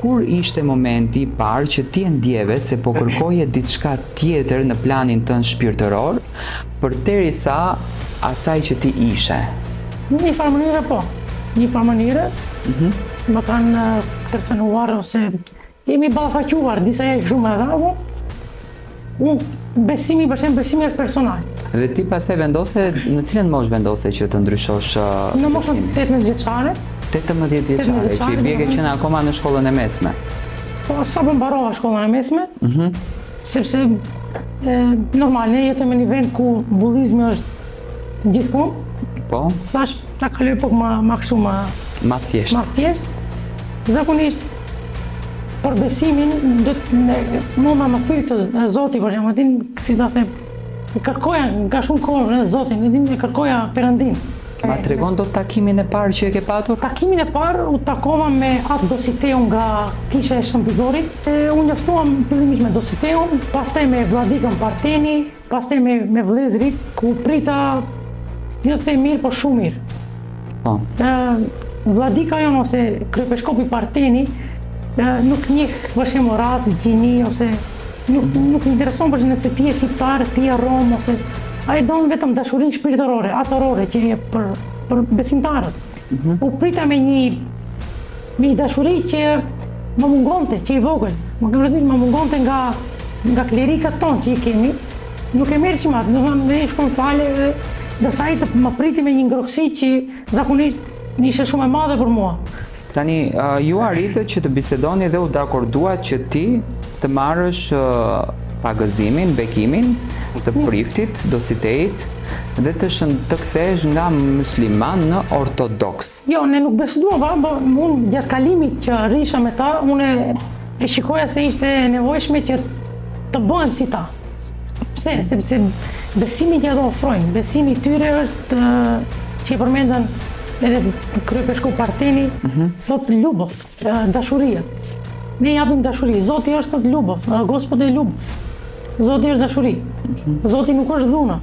Kur ishte momenti i parë që ti e ndjeve se po kërkoje diçka tjetër në planin tënd shpirtëror, përderisa asaj që ti ishe? Në një farë mënyre po. Një farë mënyre më kanë kërcënuar ose jemi ballafaquar disa herë shumë edhe apo. Besimi është personal. Dhe ti pastaj vendose, në cilën moshë vendose që të ndryshosh besimin? Në moshën 18 vjeçare. 18 vjeçare, që i bie ke qenë akoma në shkollën e mesme. Po, sa po mbarova shkollën e mesme, sepse normal, ne jetëm në një vend ku bullizmi është gjithkund. Po? Thash, ta kaloj pak më kështu ma thjesht. Ma thjesht. Zakonisht, për besimin, mua më thyrë të Zoti, për shembull, si ta them, kërkoja nga shumë kohë në Zotin, e kërkoja Perëndin. Ma tregon do takimin e parë që e ke patur? Takimin e parë u takova me atë Dositeun nga Kisha e Shëmbigorit. Unë njoftuam fillimisht me Dositeun, pastaj me vlladikën Parteni, pastaj me vëllezrit, ku prita, jo të them mirë, por shumë mirë. Po. Vlladika jonë ose kryepeshkopi Parteni nuk njeh për shembull rast, gjini ose nuk intereson për nëse ti je shqiptar, ti je rom ose ai don vetëm dashurinë shpirtërore, atërore që je për besimtarët. U prita me një dashuri që më mungonte, që i vogël. Më mungonte nga klerikat tonë që i kemi. Nuk e merrshim atë, domethënë shkon fale dhe sa i të më priti me një ngrohtësi që zakonisht ishte shumë e madhe për mua. Tani, ju arritët që të bisedoni dhe u dakorduat që ti të marrësh pagëzimin, bekimin të priftit, Dositeit dhe të kthesh nga musliman në ortodoks. Jo, ne nuk besuam, unë gjatë kalimit që rrisha me ta, unë e shikoja se ishte nevojshme që të bëhem si ta. Pse? Sepse besimi që ato ofrojnë, besimi i tyre është që i përmendën edhe kryepeshku Parteni, thot ljubov, dashuria. Ne japim dashuri, Zoti është thot ljubov, Gospod e ljubov. Zoti është dashuri. Zoti nuk është dhuna.